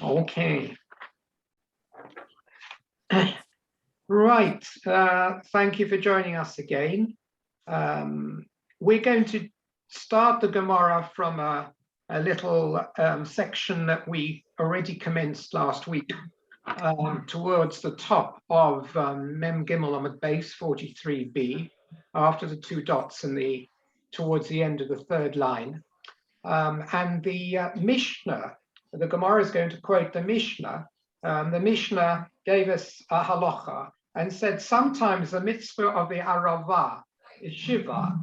Okay. Right. Thank you for joining us again. We're going to start the Gemara from a little section that we already commenced last week, towards the top of Mem Gimel Amud Beis 43b, after the two dots and towards the end of the third line. And the Mishnah, the Gemara is going to quote the Mishnah. The Mishnah gave us a halacha and said sometimes the mitzvah of the Arava is Shiva,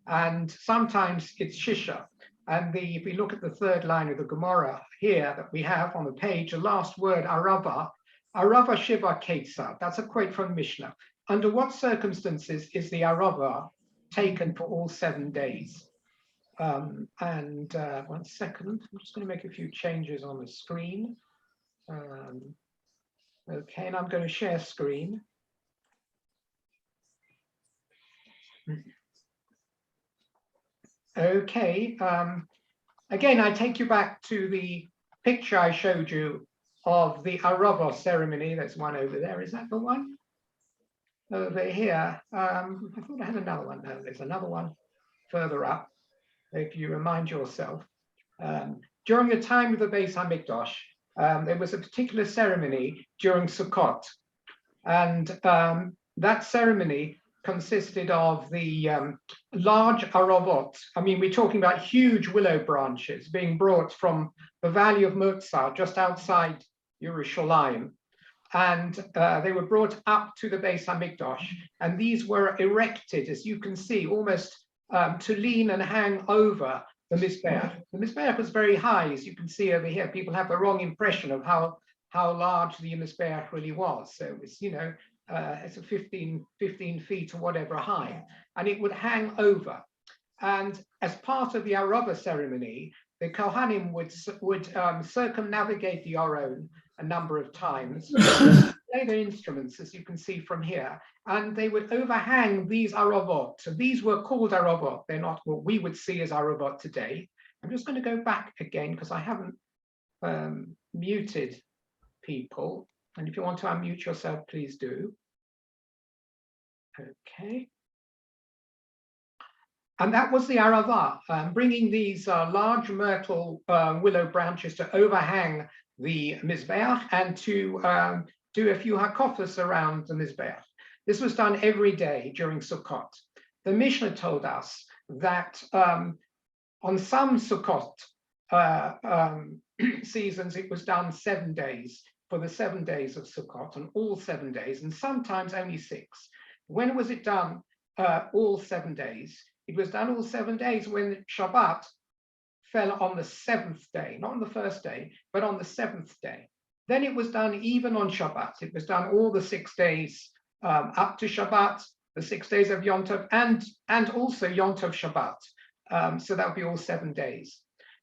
and sometimes it's Shisha. And if we look at the third line of the Gemara here that we have on the page, the last word Arava Shiva Ketzad. That's a quote from Mishnah. Under what circumstances is the Arava taken for all 7 days? 1 second, I'm just going to make a few changes on the screen. Okay, and I'm going to share screen. Okay, again, I take you back to the picture I showed you of the Arava ceremony. There's one over there. Is that the one? Over here. I thought I had another one. No, there's another one further up. If you remind yourself, during the time of the Beis HaMikdash, there was a particular ceremony during Sukkot, and that ceremony consisted of the large aravot. I mean, we're talking about huge willow branches being brought from the valley of Mutza, just outside Yerushalayim, and they were brought up to the Beis HaMikdash, and these were erected, as you can see, almost to lean and hang over the Mizbeach. The Mizbeach was very high, as you can see over here. People have the wrong impression of how large the Mizbeach really was. So it was, it's a 15 feet or whatever high, and it would hang over. And as part of the Arava ceremony, the Kohanim would circumnavigate the Aron a number of times, play their instruments, as you can see from here, and they would overhang these Aravot. So these were called Aravot. They're not what we would see as Aravot today. I'm just going to go back again because I haven't muted people. And if you want to unmute yourself, please do. Okay. And that was the Arava, bringing these large myrtle willow branches to overhang the Mizbeach and to do a few hakofas around the Mizbeach. This was done every day during Sukkot. The Mishnah told us that on some Sukkot seasons, it was done 7 days, for the 7 days of Sukkot, on all 7 days, and sometimes only 6. When was it done all 7 days? It was done all 7 days when Shabbat fell on the 7th day, not on the first day, but on the 7th day. Then it was done even on Shabbat. It was done all the 6 days up to Shabbat, the 6 days of Yom Tov, and also Yom Tov Shabbat. So that would be all 7 days.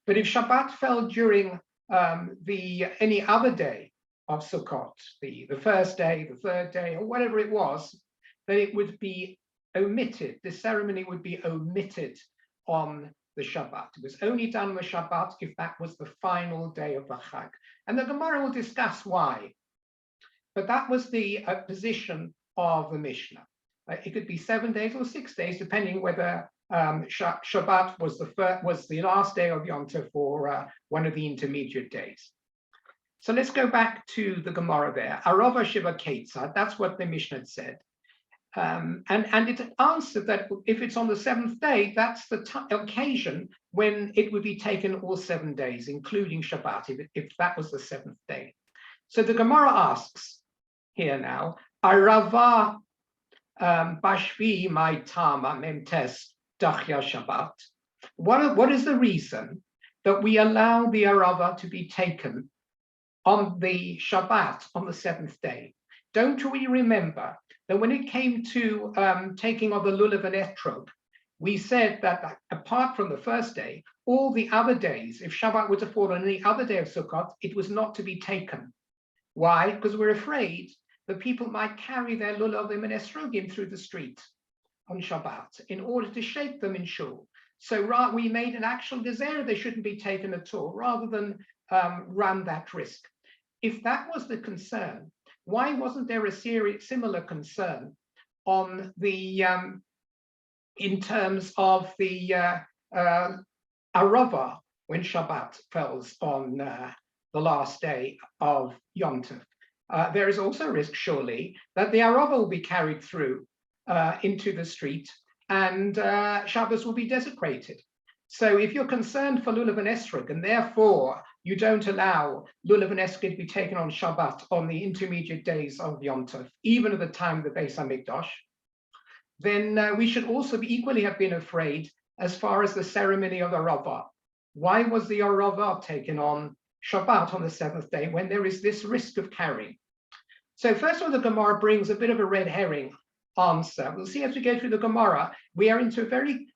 But if Shabbat fell during any other day of Sukkot, the first day, the third day, or whatever it was, then it would be omitted. The ceremony would be omitted on the Shabbat. It was only done on the Shabbat if that was the final day of the Chag. And the Gemara will discuss why. But that was the position of the Mishnah. It could be 7 days or 6 days, depending whether Shabbat was the last day of Yom Tov or one of the intermediate days. So let's go back to the Gemara there. Arava Shiva Ketzad, that's what the Mishnah said. And it answered that if it's on the 7th day, that's the occasion when it would be taken all 7 days, including Shabbat, if that was the 7th day. So the Gemara asks here now, Arava Bashvi my Tama Memtes Dachya Shabbat. What is the reason that we allow the Arava to be taken on the Shabbat on the 7th day? Don't we remember that when it came to taking of the lulav and etrog, we said that apart from the first day, all the other days, if Shabbat were to fall on any other day of Sukkot, it was not to be taken. Why? Because we're afraid that people might carry their lulavim and estrogim through the street on Shabbat in order to shake them in shul. So we made an actual gezerah, they shouldn't be taken at all, rather than run that risk. If that was the concern, why wasn't there a similar concern on the in terms of the Arava when Shabbat falls on the last day of Yom Tov? There is also a risk, surely, that the Arava will be carried through into the street and Shabbos will be desecrated. So if you're concerned for Lulav and Esrog, and therefore you don't allow Lulav and Esrog to be taken on Shabbat on the intermediate days of Yom Tov, even at the time of the Beis HaMikdash, then we should also equally have been afraid as far as the ceremony of Arava. Why was the Arava taken on Shabbat on the seventh day when there is this risk of carrying? So first of all, the Gemara brings a bit of a red herring answer. We'll see as we go through the Gemara, we are into a very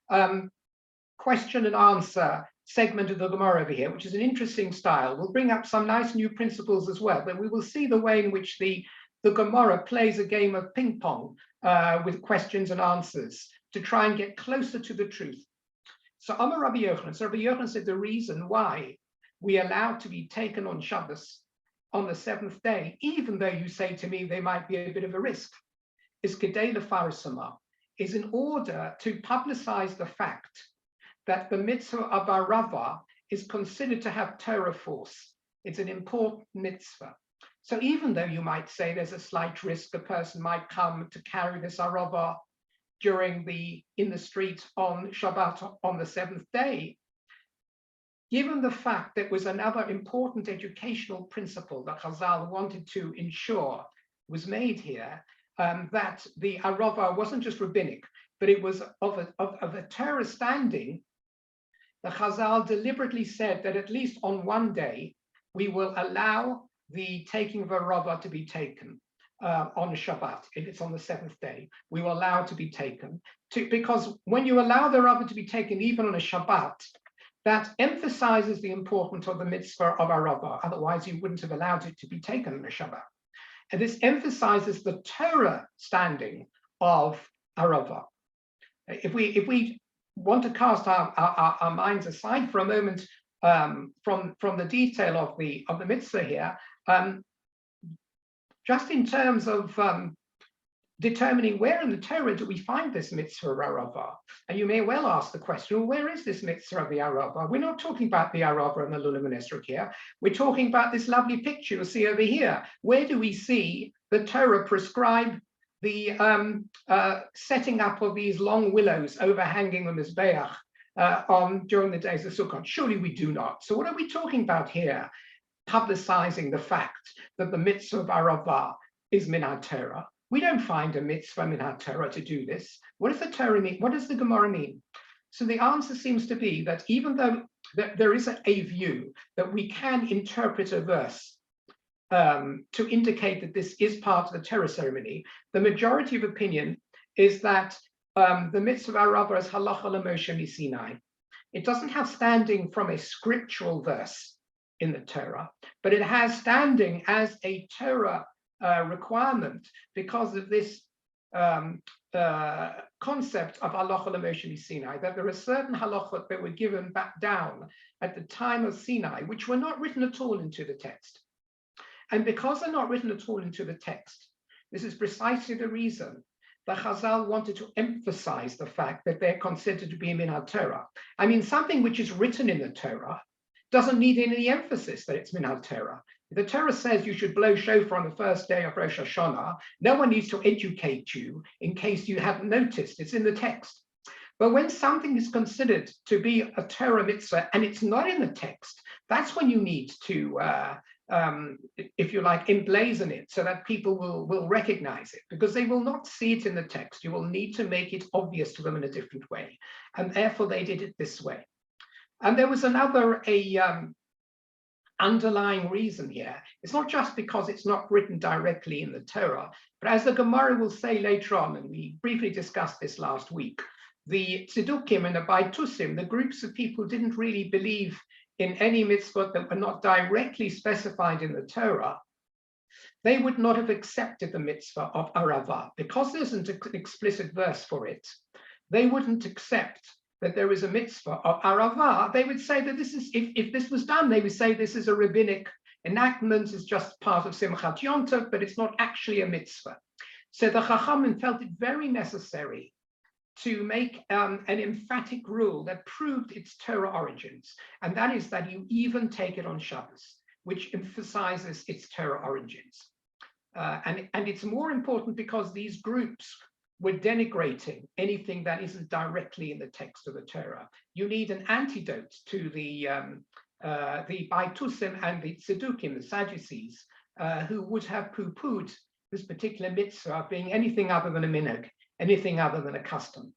question and answer segment of the Gemara over here, which is an interesting style. We'll bring up some nice new principles as well, but we will see the way in which the Gemara plays a game of ping pong with questions and answers to try and get closer to the truth. So Amar Rabbi Yochanan, so Rabbi Yochanan said the reason why we allow to be taken on Shabbos on the seventh day, even though you say to me they might be a bit of a risk, is kedei lefarsama, is in order to publicize the fact that the mitzvah of Arava is considered to have Torah force. It's an important mitzvah. So even though you might say there's a slight risk a person might come to carry this Arava in the street on Shabbat on the seventh day, given the fact that was another important educational principle that Chazal wanted to ensure was made here, that the Arava wasn't just rabbinic, but it was of a Torah standing, the Chazal deliberately said that at least on one day, we will allow the taking of Arava to be taken on Shabbat. If it's on the seventh day, we will allow it to be taken. Because when you allow the Arava to be taken even on a Shabbat, that emphasizes the importance of the mitzvah of Arava. Otherwise, you wouldn't have allowed it to be taken on a Shabbat. And this emphasizes the Torah standing of Arava. If we want to cast our minds aside for a moment from the detail of the mitzvah here, just in terms of determining where in the Torah do we find this mitzvah of Arava? And you may well ask the question, well, where is this mitzvah of the Arava? We're not talking about the Arava and the Lulav and Esrog here. We're talking about this lovely picture you'll see over here. Where do we see the Torah prescribe the setting up of these long willows overhanging the Mizbeach during the days of Sukkot? Surely we do not. So what are we talking about here? Publicizing the fact that the mitzvah of Arava is min ha-Torah. We don't find a mitzvah min ha-Torah to do this. What does the Torah mean? What does the Gemara mean? So the answer seems to be that even though there is a view that we can interpret a verse to indicate that this is part of the Torah ceremony, the majority of opinion is that the mitzvah of Arava is halacha l'Moshe miSinai. It doesn't have standing from a scriptural verse in the Torah, but it has standing as a Torah requirement because of this concept of halacha l'Moshe miSinai, that there are certain halachot that were given back down at the time of Sinai, which were not written at all into the text. And because they're not written at all into the text, this is precisely the reason that Chazal wanted to emphasize the fact that they're considered to be min ha-Torah. I mean, something which is written in the Torah doesn't need any emphasis that it's min ha-Torah. If the Torah says you should blow shofar on the first day of Rosh Hashanah, no one needs to educate you in case you haven't noticed. It's in the text. But when something is considered to be a Torah mitzvah and it's not in the text, that's when you need to, if you like, emblazon it so that people will recognize it, because they will not see it in the text. You will need to make it obvious to them in a different way. And therefore they did it this way. And there was another underlying reason here. It's not just because it's not written directly in the Torah, but as the Gemara will say later on, and we briefly discussed this last week, the Tzedukim and the Baitusim, the groups of people who didn't really believe in any mitzvot that were not directly specified in the Torah, they would not have accepted the mitzvah of Arava. Because there isn't an explicit verse for it, they wouldn't accept that there is a mitzvah of Aravah, they would say that this is, if this was done, they would say this is a rabbinic enactment, is just part of Simchat Yom Tov, but it's not actually a mitzvah. So the Chachamim felt it very necessary to make an emphatic rule that proved its Torah origins, and that is that you even take it on Shabbos, which emphasizes its Torah origins. And it's more important because these groups were denigrating anything that isn't directly in the text of the Torah. You need an antidote to the Baitusim and the Tzedukim, the Sadducees, who would have poo-pooed this particular mitzvah being anything other than a minhag, anything other than a custom.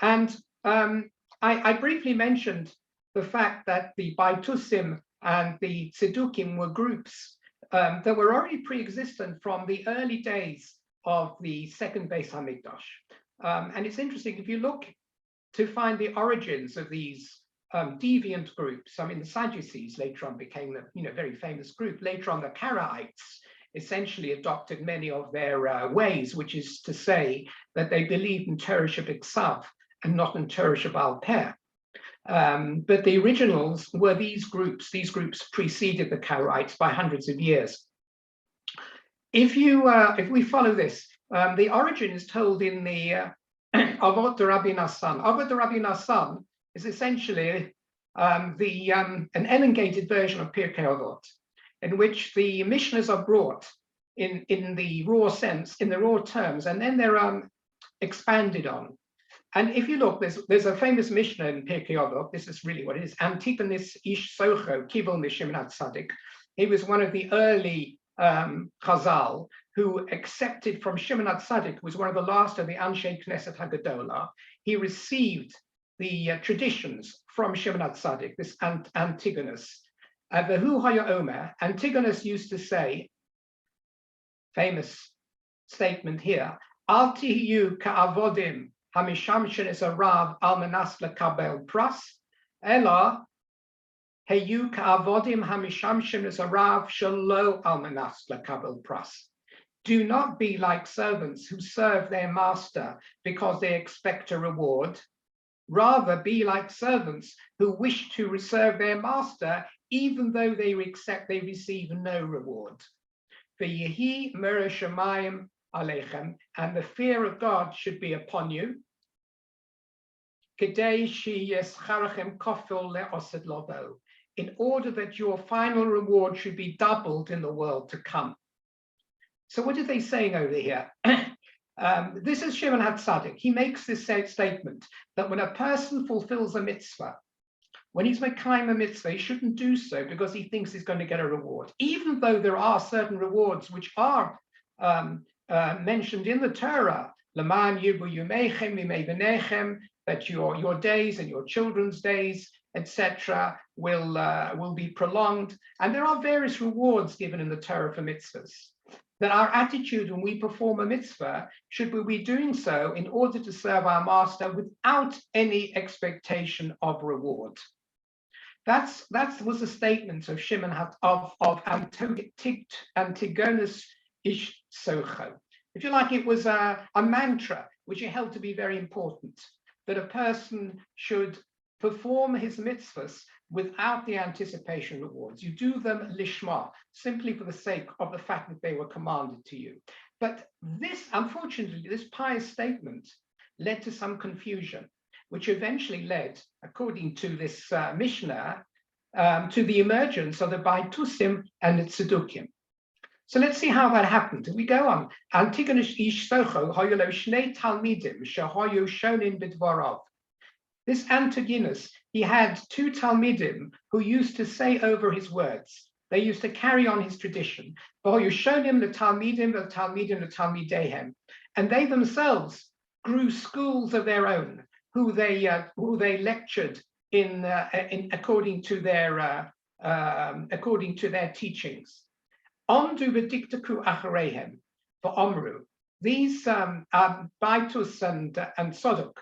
And I briefly mentioned the fact that the Baitusim and the Tzedukim were groups that were already pre-existent from the early days of the second Beis Hamikdash. And it's interesting, if you look to find the origins of these deviant groups, I mean, the Sadducees later on became a very famous group. Later on, the Karaites essentially adopted many of their ways, which is to say that they believed in Torah Shebiksav and not in Torah Sheba'al Peh. But the originals were these groups. These groups preceded the Karaites by hundreds of years. If we follow this, the origin is told in the Avot Rabbi Nassan. Avot Rabbi Nassan is essentially an elongated version of Pirkei Avot, in which the Mishnahs are brought in the raw sense, in the raw terms, and then they're expanded on. And if you look, there's a famous Mishnah in Pirkei Avot. This is really what it is. Antigonus ish socho kibel mishimon hatzadik. He was one of the early Chazal who accepted from Shimon HaTzadik, was one of the last of the Anshe Knesset HaGadola. He received the traditions from Shimon HaTzadik, this Antigonus. Vehu haya omer, Antigonus used to say, famous statement here, Al tihiyu ka'avodim Hamisham is a Rav Almanas Lekabel Pras, Ella Heyu Ka'avodim Hamisham is a Rav Shalo Almanas Lekabel Pras. Do not be like servants who serve their master because they expect a reward. Rather, be like servants who wish to serve their master even though they receive no reward. For Yehi Mer Shamayim Alechem, and the fear of God should be upon you. In order that your final reward should be doubled in the world to come. So what are they saying over here? This is Shimon HaTzadik. He makes this statement that when a person fulfills a mitzvah, when he's mekayim a mitzvah, he shouldn't do so because he thinks he's going to get a reward, even though there are certain rewards which are mentioned in the Torah, Laman Yibu Yumeichem Mimei Benechem, that your days and your children's days, etc., will be prolonged. And there are various rewards given in the Torah for mitzvahs. That our attitude when we perform a mitzvah should be doing so in order to serve our master without any expectation of reward. That was a statement of Shimon of Antigonus ish socho. If you like, it was a mantra which he held to be very important, that a person should perform his mitzvahs without the anticipation rewards. You do them lishma, simply for the sake of the fact that they were commanded to you. But this, unfortunately, this pious statement led to some confusion, which eventually led, according to this Mishnah, to the emergence of the Baitusim and the Tzedukim. So let's see how that happened. We go on. Antigonus ish socho hoyolo shnei talmidim shehoyu shonin bidvarav. This Antigonus, he had two talmidim who used to say over his words. They used to carry on his tradition. Hoyu shonim the talmidim the talmidehem, and they themselves grew schools of their own, who they lectured in according to their teachings. Omdu v'diktaku achareihem v'omru. These Baitus and Sodok,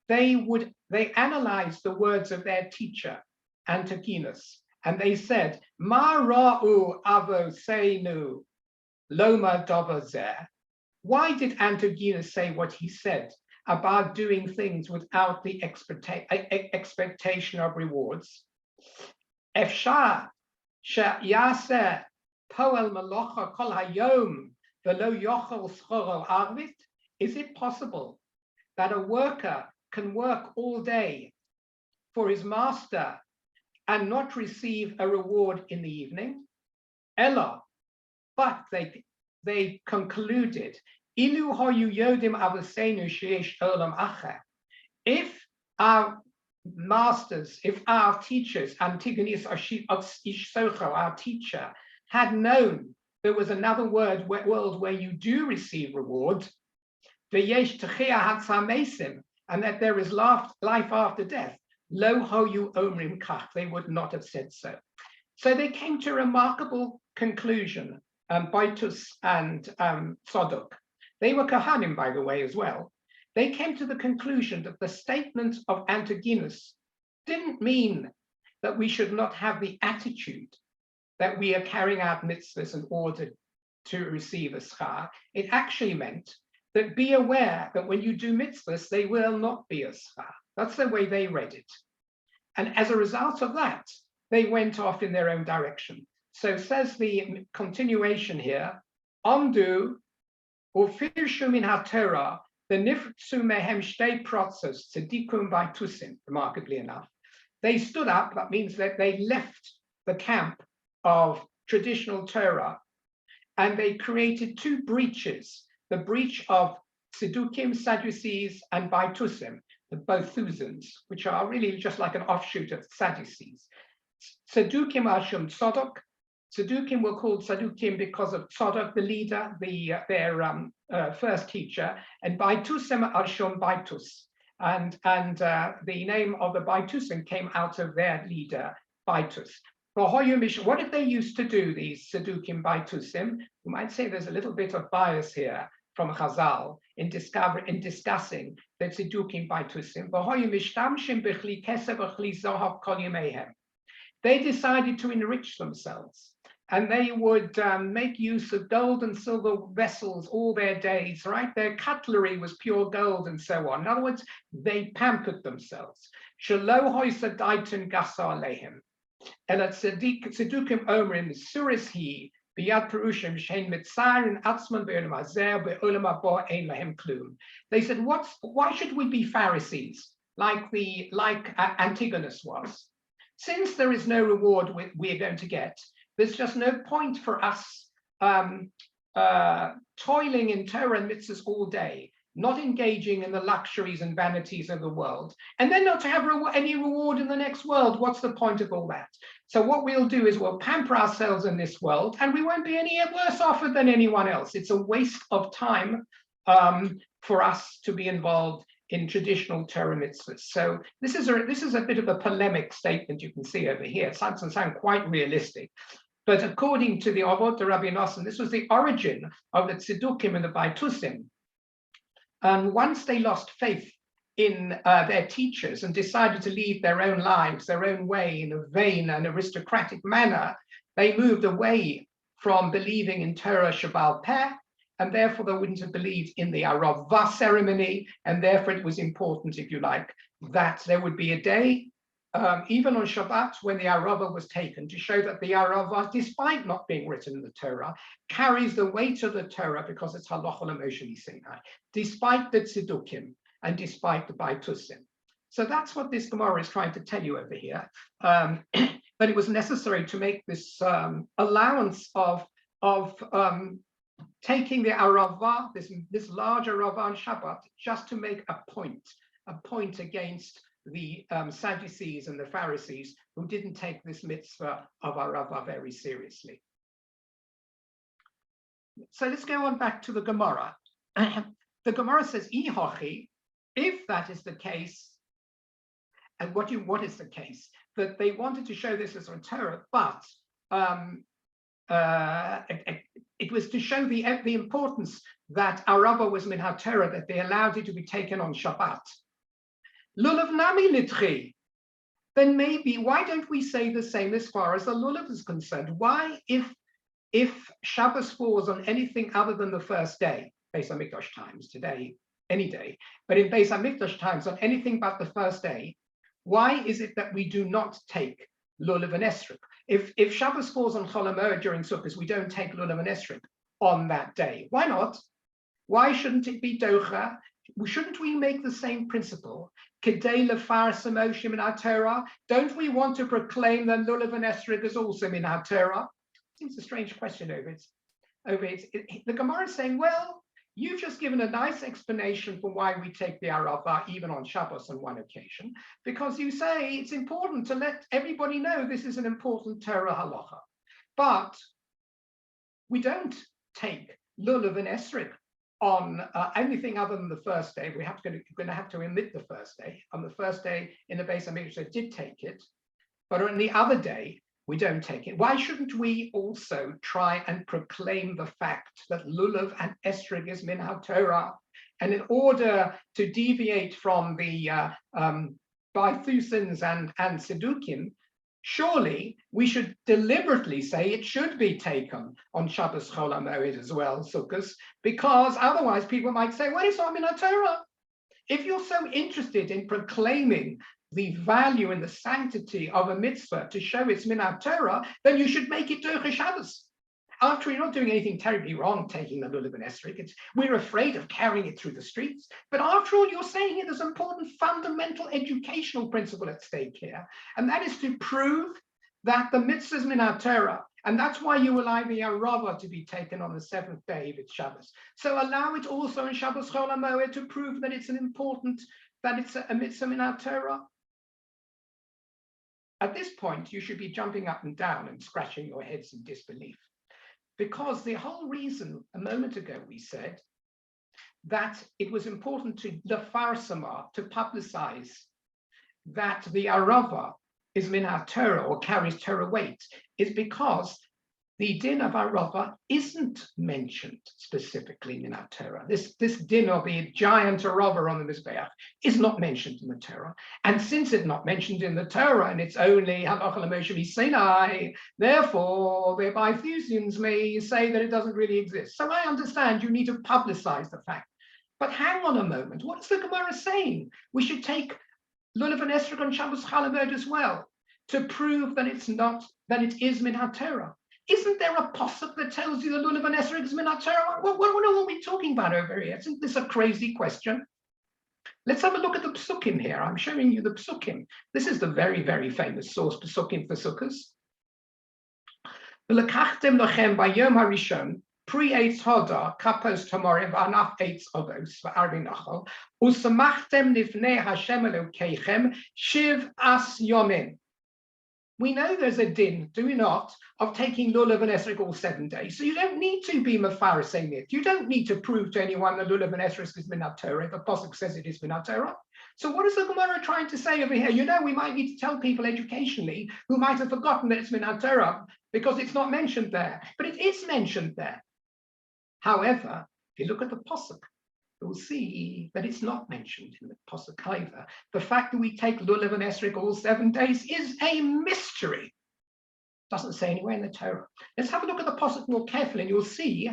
they analyzed the words of their teacher Antigonus, and they said, Ma ra'u avoseinu loma dovazeh. Why did Antigonus say what he said? about doing things without the expectation of rewards. Efshar she'yaseh poel melocha kol hayom velo yochel schoro arvit. Is it possible that a worker can work all day for his master and not receive a reward in the evening? Ella, but they concluded, Ilu hoyu yodim avosenu sheyesh olam acher. If our masters, if our teachers, Antigonus Ishsocho, our teacher, had known there was another world where you do receive reward, and that there is life after death, lo hoyu omrim kach, they would not have said so. So they came to a remarkable conclusion, Baitus and Sodok. They were Kohanim, by the way, as well. They came to the conclusion that the statement of Antigonus didn't mean that we should not have the attitude that we are carrying out mitzvahs in order to receive a schar. It actually meant that be aware that when you do mitzvahs, they will not be a schar. That's the way they read it. And as a result of that, they went off in their own direction. So says the continuation here, Amdu ufirshu min haTorah the nifrtsu mehem shtei protzos tzedikum baitusim. Remarkably enough, they stood up. That means that they left the camp of traditional Torah, and they created two breaches: the breach of Tzedukim, Sadducees, and Baitusim, the Bothuzans, which are really just like an offshoot of Sadducees. Tzedukim are Shum Tzodok. Tzedukim were called Tzedukim because of Tzodok, the leader, their first teacher, and Baitusim are Shum Baitus. And the name of the Baitusim came out of their leader, Baitus. What did they used to do, these Tzedukim Baitusim? You might say there's a little bit of bias here from Chazal in discussing the Tzedukim Baitusim. They decided to enrich themselves, and they would make use of gold and silver vessels all their days, right? Their cutlery was pure gold and so on. In other words, they pampered themselves. And at Tzedukim Omrim, Suris he, Biyad Perushim, Shein Mitzar, and Atzman Be'olam Hazer, Be'olam Haba Ein Lahem Klum. They said, why should we be Pharisees like Antigonus was? Since there is no reward we are going to get, there's just no point for us toiling in Torah and mitzvahs all day, not engaging in the luxuries and vanities of the world, and then not to have any reward in the next world. What's the point of all that? So what we'll do is we'll pamper ourselves in this world, and we won't be any worse off than anyone else. It's a waste of time for us to be involved in traditional Torah mitzvahs. So this is a bit of a polemic statement you can see over here. It doesn't sound quite realistic. But according to the Avot Rabbi Nosson, this was the origin of the Tzedukim and the Baitusim. And once they lost faith in their teachers and decided to lead their own lives, their own way, in a vain and aristocratic manner, they moved away from believing in Torah Shabbal Peh, and therefore they wouldn't have believed in the Aravah ceremony, and therefore it was important, if you like, that there would be a day, even on Shabbat, when the Aravah was taken, to show that the Aravah, despite not being written in the Torah, carries the weight of the Torah because it's halacha l'Moshe Sinai, despite the Tzedukim and despite the Baitusim. So that's what this Gemara is trying to tell you over here. But it was necessary to make this allowance of taking the Aravah, this large Aravah on Shabbat, just to make a point against the Sadducees and the Pharisees who didn't take this mitzvah of Aravah very seriously. So let's go on back to the Gemara. The Gemara says, "Ihochi," if that is the case, and what is the case? That they wanted to show this as a Torah, but it was to show the importance that Aravah was min haTorah, that they allowed it to be taken on Shabbat. Lulav nami nitchi. Then maybe, why don't we say the same as far as the lulav is concerned? Why, if Shabbos falls on anything other than the first day, based on Mikdash times today, any day. But in Beis Hamikdash times, on anything but the first day, why is it that we do not take lulav and esrog? If Shabbos falls on Chol HaMoed during Sukkot, we don't take lulav and esrog on that day. Why not? Why shouldn't it be docha? Shouldn't we make the same principle? Kedei lefarsa Moshe min HaTorah. Don't we want to proclaim that lulav and esrog is also min HaTorah? Seems a strange question over it. The Gemara is saying, well, you've just given a nice explanation for why we take the Arava even on Shabbos on one occasion, because you say it's important to let everybody know this is an important Torah halacha. But we don't take lulav and esrog on anything other than the first day. We're going to have to omit the first day. On the first day in the Beis Hamikdash, they did take it, but on the other day, we don't take it. Why shouldn't we also try and proclaim the fact that lulav and esrog is min HaTorah? And in order to deviate from the Baithusins and Sedukim, surely we should deliberately say it should be taken on Shabbos Chol HaMoed as well, Sukkot, because otherwise people might say, well, it's not min HaTorah. If you're so interested in proclaiming the value and the sanctity of a mitzvah to show it's min HaTorah, then you should make it Docha Shabbos. After all, you're not doing anything terribly wrong taking the lulav and esrog. We're afraid of carrying it through the streets. But after all, you're saying it, there's an important fundamental educational principle at stake here. And that is to prove that the mitzvah is min HaTorah. And that's why you allow the Arava to be taken on the seventh day of its Shabbos. So allow it also in Shabbos Chol HaMoed to prove that it's a mitzvah min HaTorah. At this point, you should be jumping up and down and scratching your heads in disbelief. Because the whole reason, a moment ago, we said that it was important to lefarsama, to publicize that the Arava is min HaTorah or carries Torah weight, is because the din of Arava isn't mentioned specifically in the Torah. This din of the giant Arava on the Mizbeach is not mentioned in the Torah. And since it's not mentioned in the Torah and it's only Halacha L'Moshe Sinai, therefore the Baithusians may say that it doesn't really exist. So I understand you need to publicize the fact. But hang on a moment, what is the Gemara saying? We should take lulav and esrog on Shabbos Chol HaMoed as well to prove that it is min HaTorah. Isn't there a pasuk that tells you the lulav and esrog is min HaTorah? What are we talking about over here? Isn't this a crazy question? Let's have a look at the psukim here. I'm showing you the psukim. This is the very, very famous source psukim for sukkahs. V'lekachtem lochem bayom harishon pre-eitz hoda kapos tomorim v'anaf eitz ovos v'arvi nachol usamachtem nifnei Hashem Elokeichem shiv as yomim. We know there's a din, do we not, of taking lulav and esrog all 7 days. So you don't need to be mefarising it. You don't need to prove to anyone that lulav and esrog is min HaTorah. The pasuk says it is min HaTorah. So what is the Gemara trying to say over here? You know, we might need to tell people educationally who might have forgotten that it's min HaTorah because it's not mentioned there, but it is mentioned there. However, if you look at the pasuk, you'll see that it's not mentioned in the pasuk either. The fact that we take lulav and esrog all 7 days is a mystery. Doesn't say anywhere in the Torah. Let's have a look at the pasuk more carefully, and you'll see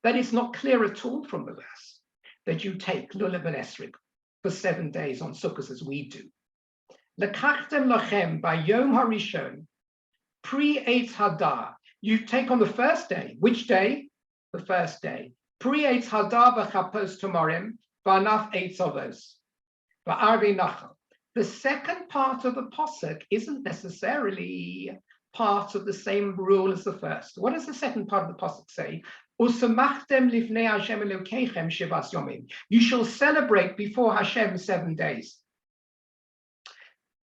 that it's not clear at all from the verse that you take lulav and esrog for 7 days on Sukkot as we do. Lekachtem lachem bayom harishon pre-eitz hadar. You take on the first day. Which day? The first day. Pre-eitz hadar v'chapos tomorim v'anaf eitz ovos v'arvi nachal. The second part of the pasuk isn't necessarily part of the same rule as the first. What does the second part of the pasuk say? Usamachtem lifnei Hashem Elokeichem shivas yomim. You shall celebrate before Hashem 7 days.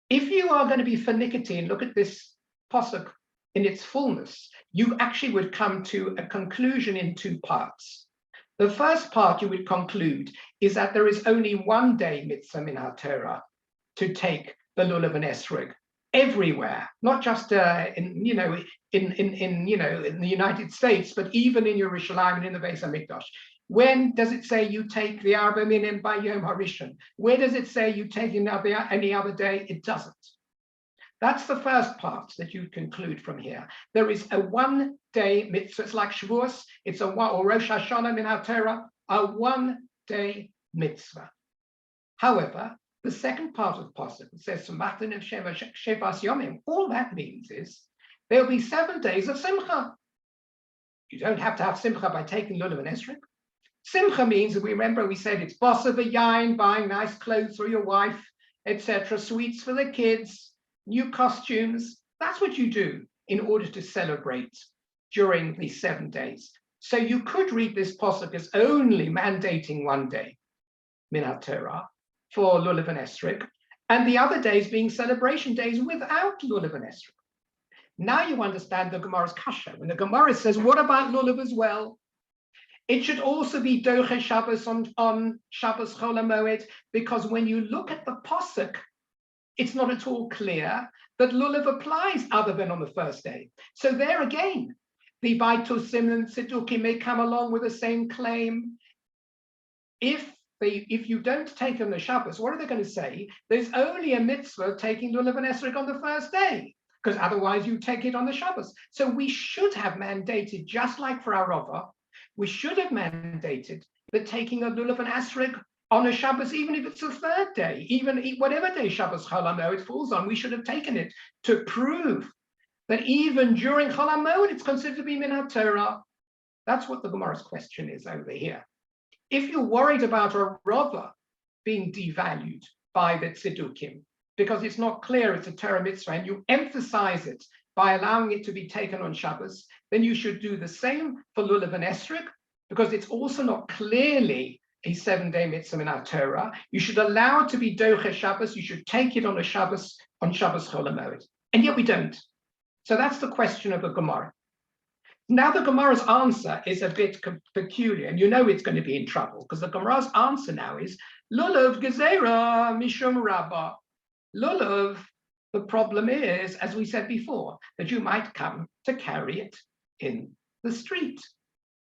If you are going to be finicky and look at this pasuk in its fullness, you actually would come to a conclusion in 2 parts. The first part you would conclude is that there is only 1 day mitzvah min HaTorah to take the lulav and esrog everywhere, not just in the United States, but even in Yerushalayim and in the Beis Hamikdash. When does it say you take the Arba Minim by Yom Harishon? Where does it say you take any other day? It doesn't. That's the first part that you conclude from here. There is a 1 day mitzvah. It's like Shavuos. It's or Rosh Hashanah min HaTorah, a 1 day mitzvah. However, the second part of the pasuk says, Shevas Yomim, all that means is there'll be 7 days of simcha. You don't have to have simcha by taking lulav and esrog. Simcha means, we remember we said it's boss of a yain, buying nice clothes for your wife, etc., sweets for the kids, new costumes. That's what you do in order to celebrate during these 7 days. So you could read this pasuk as only mandating 1 day, min haTorah, for lulav and esrog, and the other days being celebration days without lulav and esrog. Now you understand the Gemara's kasha. When the Gemara says, what about lulav as well? It should also be doche Shabbos on Shabbos Chol HaMoed, because when you look at the pasuk, it's not at all clear that lulav applies other than on the first day. So there again, the Baitusim and Tzedukim may come along with the same claim. If you don't take on the Shabbos, what are they going to say? There's only a mitzvah of taking lulav and esrog on the first day, because otherwise you take it on the Shabbos. So we should have mandated, just like for our Rava, we should have mandated that taking a lulav and esrog on a Shabbos, even if it's the third day, even whatever day Shabbos Chol HaMoed falls on, we should have taken it to prove that even during Chol HaMoed it's considered to be min haTorah. That's what the Gemara's question is over here. If you're worried about a Rava being devalued by the Tzedukim, because it's not clear it's a Torah mitzvah, and you emphasize it by allowing it to be taken on Shabbos, then you should do the same for lulav and esrog, because it's also not clearly a 7-day mitzvah in our Torah. You should allow it to be doche Shabbos. You should take it on a Shabbos, on Shabbos Chol HaMoed. And yet we don't. So that's the question of the Gemara. Now the Gemara's answer is a bit peculiar, and you know it's going to be in trouble, because the Gemara's answer now is lulav gezerah mishum rabbah. Lulav, the problem is, as we said before, that you might come to carry it in the street,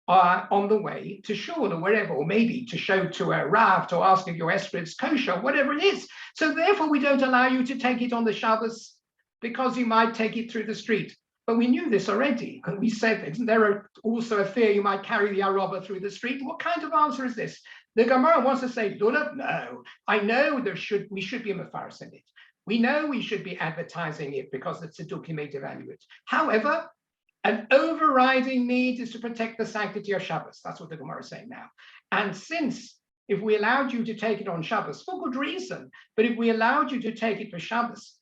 on the way to shul or wherever, or maybe to show to a rav to ask if your esrog is kosher, whatever it is. So therefore, we don't allow you to take it on the Shabbos, because you might take it through the street. But we knew this already, and we said, isn't there also a fear you might carry the araba through the street? What kind of answer is this? The Gemara wants to say, lulav? No, I know we should be a mefaris in it. We know we should be advertising it because the Tzedukim may devalue it. However, an overriding need is to protect the sanctity of Shabbos. That's what the Gemara is saying now. And since if we allowed you to take it on Shabbos, for good reason, but if we allowed you to take it for Shabbos,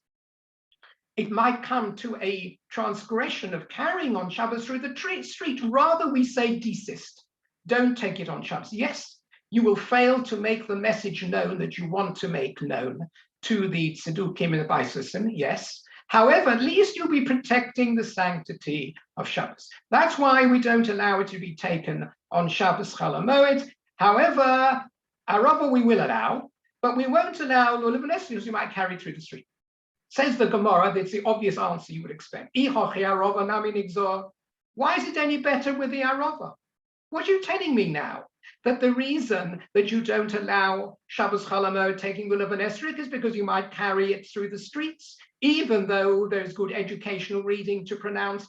it might come to a transgression of carrying on Shabbos through the street. Rather, we say desist. Don't take it on Shabbos. Yes, you will fail to make the message known that you want to make known to the Tzedukim and the Baisusim, yes. However, at least you'll be protecting the sanctity of Shabbos. That's why we don't allow it to be taken on Shabbos Chol HaMoed. However, arava we will allow, but we won't allow lulav and esrog you might carry through the street. Says the Gemara, that's the obvious answer you would expect. Why is it any better with the arava? What are you telling me now? That the reason that you don't allow Shabbos Chol HaMoed taking lulav and esrog is because you might carry it through the streets, even though there's good educational reason to pronounce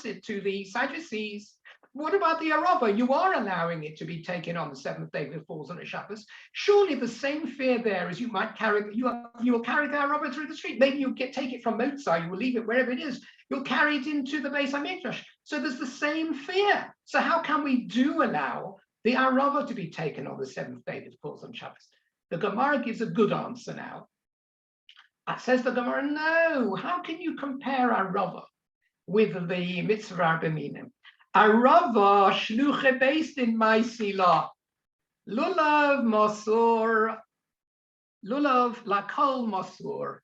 it to the Sadducees. What about the arava? You are allowing it to be taken on the 7th day that falls on a Shabbos. Surely the same fear there is you might carry, you will carry the arava through the street. Maybe you'll take it from Mozart, you will leave it wherever it is. You'll carry it into the Beis HaMikdash. So there's the same fear. So how can we do allow the arava to be taken on the 7th day that falls on Shabbos? The Gemara gives a good answer now. Says the Gemara, no, how can you compare arava with the mitzvah arbeminim? Arava shluche based in Maisila. Lulav masur. Lulav lakol masur.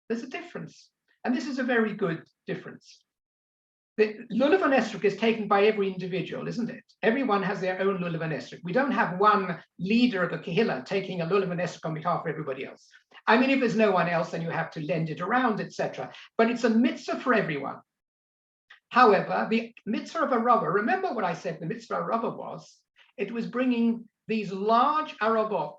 There's a difference. And this is a very good difference. The lulav and esrog is taken by every individual, isn't it? Everyone has their own lulav and esrog. We don't have one leader of a kehillah taking a lulav and esrog on behalf of everybody else. I mean, if there's no one else, then you have to lend it around, etc. But it's a mitzvah for everyone. However, the mitzvah of arava, remember what I said the mitzvah of arava was? It was bringing these large aravot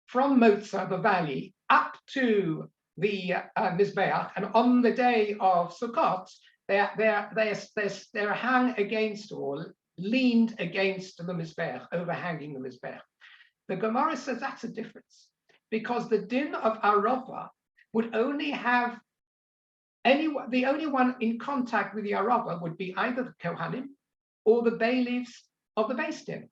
from Mozart, the valley, up to the Mizbeach, and on the day of Sukkot, they're hung against or leaned against the Mizbeach, overhanging the Mizbeach. The Gemara says that's a difference, because the din of Arava would only have the only one in contact with the Arava would be either the Kohanim or the bailiffs of the Beis Din.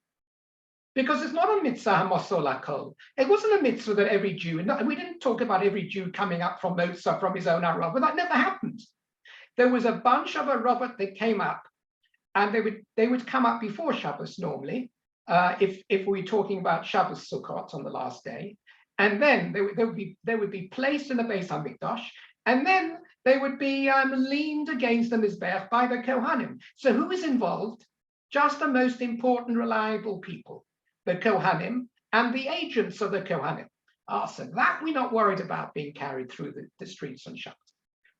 Because it's not a mitzvah hamosol hakol. It wasn't a mitzvah that every Jew, and we didn't talk about every Jew coming up from Mozart, from his own Arava. That never happened. There was a bunch of Arava that came up, and they would come up before Shabbos normally, if we're talking about Shabbos Sukkot on the last day, and then they would be placed in the Beis Hamikdash, and then they would be leaned against the Mizbech by the Kohanim. So who is involved? Just the most important, reliable people, the Kohanim and the agents of the Kohanim. So that we're not worried about being carried through the streets on Shabbos,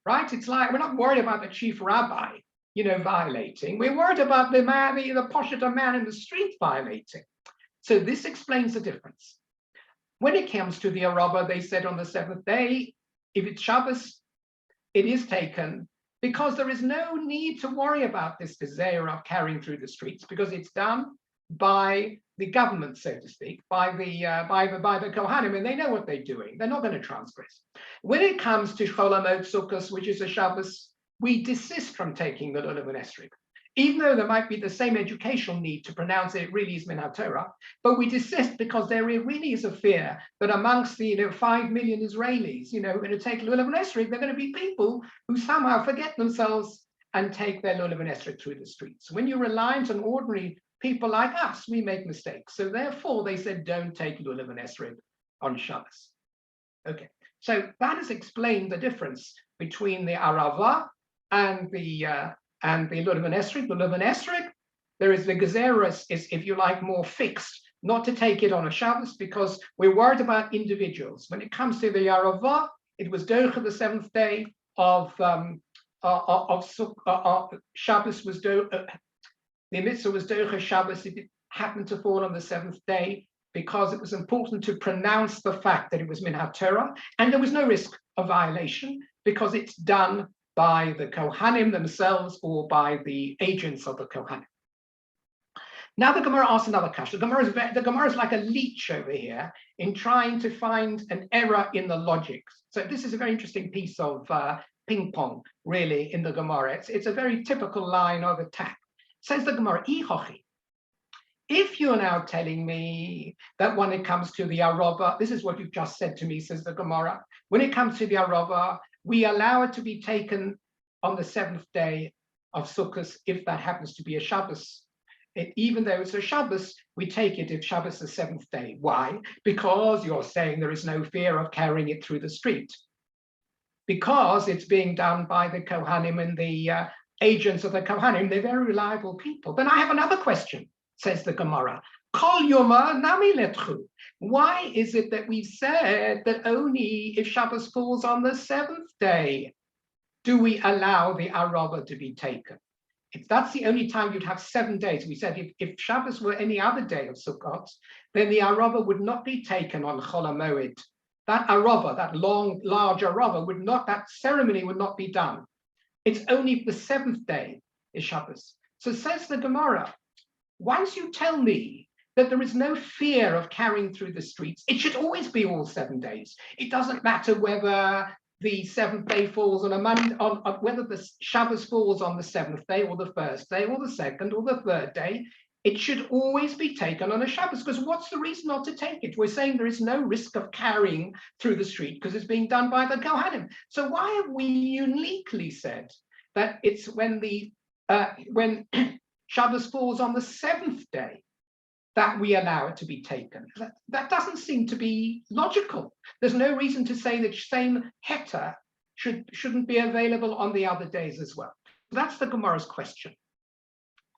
right? It's like we're not worried about the chief rabbi, violating. We're worried about the man, the poshet man in the street violating. So this explains the difference. When it comes to the Arava, they said on the seventh day, if it's Shabbos, it is taken, because there is no need to worry about this desire of carrying through the streets, because it's done by the government, so to speak, by the Kohanim, and they know what they're doing. They're not going to transgress. When it comes to Chol HaMoed Sukkos, which is a Shabbos, we desist from taking the Lulav and Esrog, even though there might be the same educational need to pronounce it really is Min HaTorah, but we desist because there really is a fear that amongst the 5 million Israelis, who are going to take Lulav and Esrog, they're going to be people who somehow forget themselves and take their Lulav and Esrog through the streets. When you're reliant on ordinary people like us, we make mistakes. So therefore, they said, don't take Lulav and Esrog on Shabbos. Okay, so that has explained the difference between the Arava and the Lulav and Esrog. The Lulav and Esrog, there is the Gezeres is, if you like, more fixed, not to take it on a Shabbos, because we're worried about individuals. When it comes to the Arava, it was Docha, the seventh day of Shabbos was the mitzvah was Docha Shabbos if it happened to fall on the seventh day, because it was important to pronounce the fact that it was Min HaTorah, and there was no risk of violation because it's done by the Kohanim themselves or by the agents of the Kohanim. Now the Gemara asks another question. The Gemara is like a leech over here in trying to find an error in the logic. So this is a very interesting piece of ping pong, really, in the Gemara. It's a very typical line of attack. Says the Gemara, if you're now telling me that when it comes to the Arava, this is what you've just said to me, says the Gemara, when it comes to the Arava, we allow it to be taken on the seventh day of Sukkot if that happens to be a Shabbos. Even though it's a Shabbos, we take it if Shabbos is the seventh day. Why? Because you're saying there is no fear of carrying it through the street. Because it's being done by the Kohanim and the agents of the Kohanim. They're very reliable people. Then I have another question, says the Gemara. Kol Yoma Nami Letchu. Why is it that we've said that only if Shabbos falls on the seventh day do we allow the Arava to be taken? If that's the only time you'd have 7 days, we said if Shabbos were any other day of Sukkot, then the Arava would not be taken on Chol HaMoed. That Arava, that large Arava, that ceremony would not be done. It's only the seventh day is Shabbos. So says the Gemara, once you tell me that there is no fear of carrying through the streets, it should always be all 7 days. It doesn't matter whether the seventh day falls on a Monday, whether the Shabbos falls on the seventh day or the first day or the second or the third day. It should always be taken on a Shabbos, because what's the reason not to take it? We're saying there is no risk of carrying through the street because it's being done by the Kohanim. So why have we uniquely said that it's when Shabbos falls on the seventh day that we allow it to be taken? That doesn't seem to be logical. There's no reason to say that same heta shouldn't be available on the other days as well. That's the Gemara's question.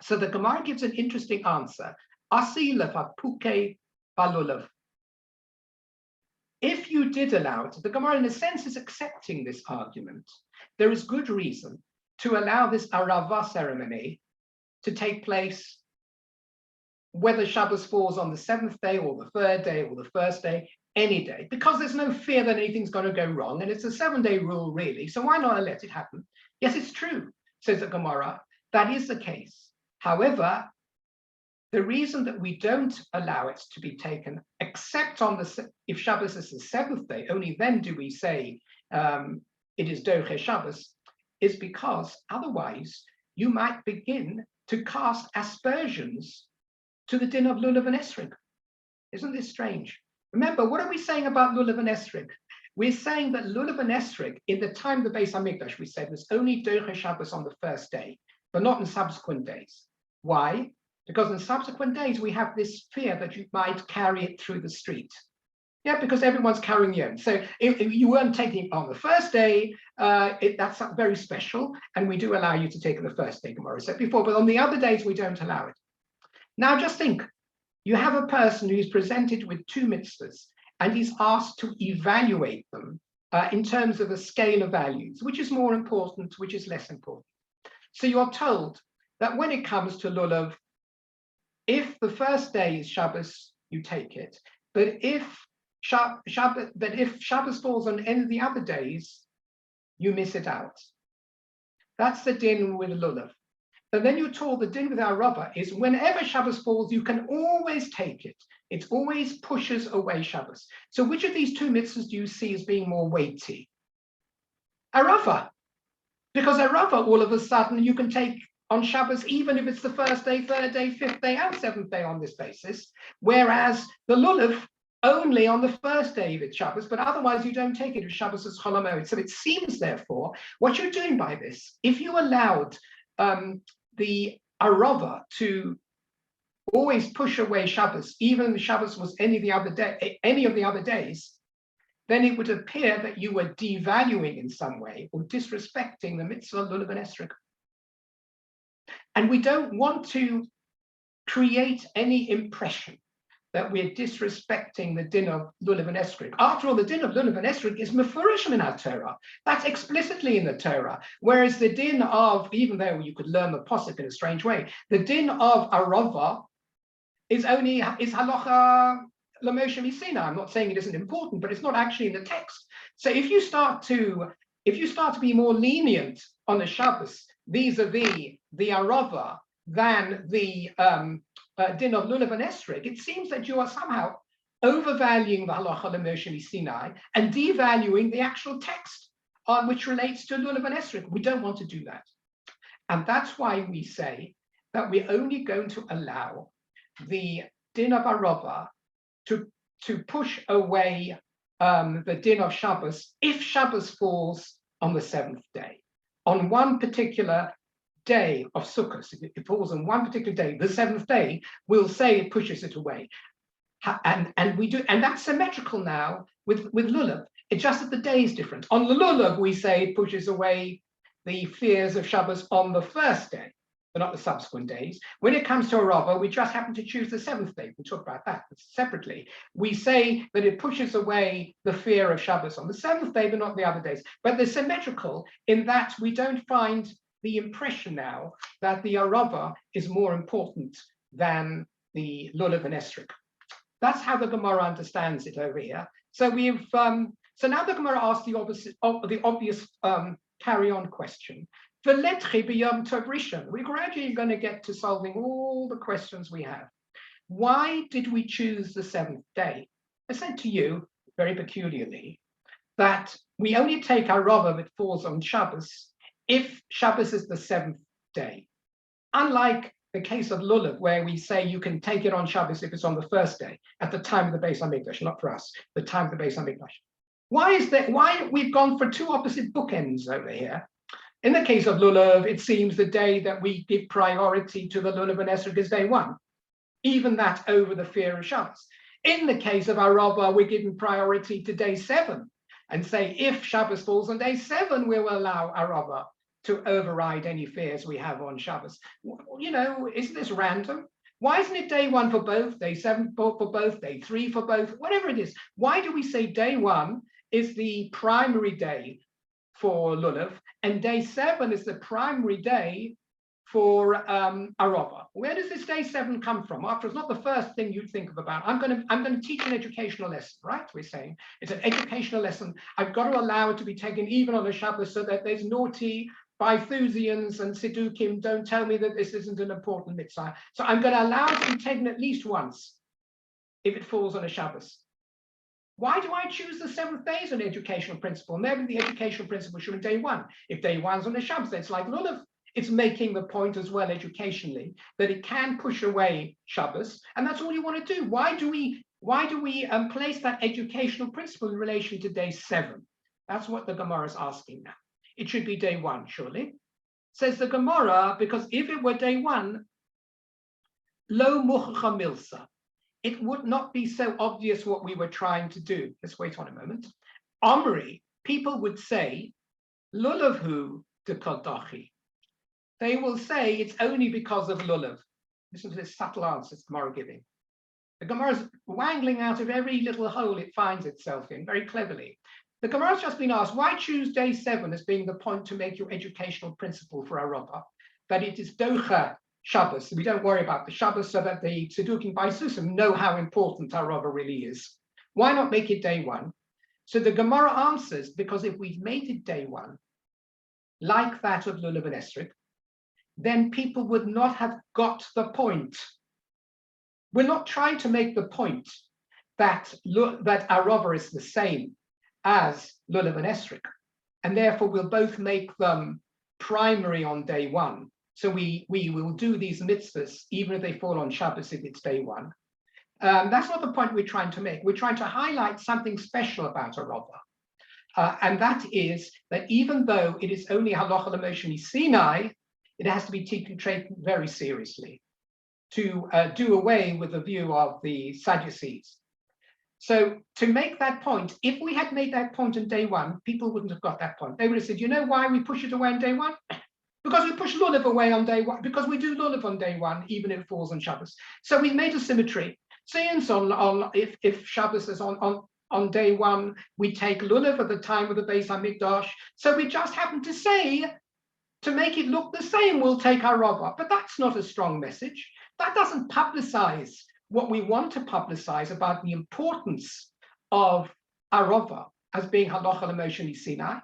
So the Gemara gives an interesting answer. Asi levapuke balulav. If you did allow it, the Gemara in a sense is accepting this argument. There is good reason to allow this Arava ceremony to take place whether Shabbos falls on the seventh day or the third day or the first day, any day, because there's no fear that anything's going to go wrong, and it's a 7-day rule, really. So why not let it happen? Yes, it's true, says the Gemara. That is the case. However, The reason that we don't allow it to be taken, except on if Shabbos is the 7th day, only then do we say it is Doche Shabbos, is because otherwise you might begin to cast aspersions to the din of Lulav and Esrog. Isn't this strange? Remember, what are we saying about Lulav and Esrog? We're saying that Lulav and Esrog, in the time of the Beis Hamikdash, we said was only Doche Shabbos on the first day, but not in subsequent days. Why? Because in subsequent days, we have this fear that you might carry it through the street. Yeah, because everyone's carrying your own. So if you weren't taking it on the first day, that's very special. And we do allow you to take it the first day, Gemara said before. But on the other days, we don't allow it. Now, just think. You have a person who's presented with 2 mitzvahs, and he's asked to evaluate them in terms of a scale of values, which is more important, which is less important. So you're told that when it comes to Lulav, if the first day is Shabbos, you take it. But if Shabbos falls on any of the other days, you miss it out. That's the din with Lulav. And then you're told the din with Arava is whenever Shabbos falls, you can always take it. It always pushes away Shabbos. So which of these 2 mitzvahs do you see as being more weighty? Arava. Because Arava, all of a sudden, you can take on Shabbos, even if it's the first day, 3rd day, 5th day, and 7th day on this basis, whereas the Lulav only on the first day of its Shabbos, but otherwise you don't take it as Shabbos as Chol HaMoed. So it seems, therefore, what you're doing by this, if you allowed the Arava to always push away Shabbos, even if Shabbos was any of the other days, then it would appear that you were devaluing in some way or disrespecting the mitzvah Lulav and Esrog. And we don't want to create any impression that we're disrespecting the din of Lulav and Esrog. After all, the din of Lulav and Esrog is mefurish in our Torah. That's explicitly in the Torah. Whereas the din of, even though you could learn the posuk in a strange way, the din of Arava is halacha l'Moshe Misina. I'm not saying it isn't important, but it's not actually in the text. So if you start to be more lenient on the Shabbos vis-a-vis the Arava than the din of Lulav and Esrog, it seems that you are somehow overvaluing the halacha l'Moshe Sinai and devaluing the actual text which relates to Lulav and Esrog. We don't want to do that. And that's why we say that we're only going to allow the din of Arava to push away the din of Shabbos if Shabbos falls on the 7th day. On one particular day of Sukkot, if it falls on one particular day, the 7th day, we'll say it pushes it away. And we do, and that's symmetrical now with Lulav. It's just that the day is different. On the Lulav, we say it pushes away the fears of Shabbos on the first day, but not the subsequent days. When it comes to Arava, we just happen to choose the 7th day. We'll talk about that separately. We say that it pushes away the fear of Shabbos on the 7th day, but not the other days. But they're symmetrical in that we don't find the impression now that the Arava is more important than the Lulav and Esrog. That's how the Gemara understands it over here. So we've so now the Gemara asks the obvious carry-on question. We're gradually going to get to solving all the questions we have. Why did we choose the 7th day? I said to you, very peculiarly, that we only take Arava if it falls on Shabbos if Shabbos is the 7th day. Unlike the case of Lulav, where we say you can take it on Shabbos if it's on the first day, at the time of the Beis Hamikdash, not for us, the time of the Beis Hamikdash. Why is that? Why we've gone for 2 opposite bookends over here? In the case of Lulav, it seems the day that we give priority to the Lulav and Esrog is day 1, even that over the fear of Shabbos. In the case of Arava, we're giving priority to day 7 and say if Shabbos falls on day 7, we will allow Arava to override any fears we have on Shabbos. You know, isn't this random? Why isn't it day 1 for both, day 7 for both, day 3 for both, whatever it is? Why do we say day 1 is the primary day for Lulav and day 7 is the primary day for Arava? Where does this day 7 come from? After it's not the first thing you'd think of about. I'm going to teach an educational lesson, right? We're saying it's an educational lesson. I've got to allow it to be taken even on a Shabbos so that there's naughty Bythusians and Siddukim, don't tell me that this isn't an important mitzvah. So I'm going to allow it to be taken at least once if it falls on a Shabbos. Why do I choose the 7th day as an educational principle? Maybe the educational principle should be day 1. If day 1's on a Shabbos, it's like Lulav. It's making the point as well educationally that it can push away Shabbos, and that's all you want to do. Why do we place that educational principle in relation to day 7? That's what the Gemara is asking now. It should be day 1, surely. Says the Gemara, because if it were day 1, lo muchacha milsa, it would not be so obvious what we were trying to do. Let's wait on a moment. Omri, people would say, lulavhu de kodachi. They will say it's only because of lulav. Listen to this subtle answer the Gemara giving. The Gemara is wangling out of every little hole it finds itself in, very cleverly. The Gemara has just been asked, why choose day 7 as being the point to make your educational principle for Arava? That it is docha Shabbos. We don't worry about the Shabbos so that the Tzedukim by Susim know how important Arava really is. Why not make it day 1? So the Gemara answers, because if we've made it day 1, like that of Lulav and Esrog, then people would not have got the point. We're not trying to make the point that Arava is the same as Lulav and Esrog, and therefore we'll both make them primary on day 1. So we will do these mitzvahs even if they fall on Shabbos if it's day 1. That's not the point we're trying to make. We're trying to highlight something special about Arava, and that is that even though it is only halacha l'moshe Sinai, it has to be taken very seriously to do away with the view of the Sadducees. So to make that point, if we had made that point on day 1, people wouldn't have got that point. They would have said, you know why we push it away on day 1? Because we push Lulav away on day 1, because we do Lulav on day 1, even if it falls on Shabbos. So we made a symmetry. Since if Shabbos is on day 1, we take Lulav at the time of the Beis HaMikdash. So we just happen to say, to make it look the same, we'll take Arava. But that's not a strong message. That doesn't publicize what we want to publicize about the importance of Arava as being halacha l'moshe Sinai.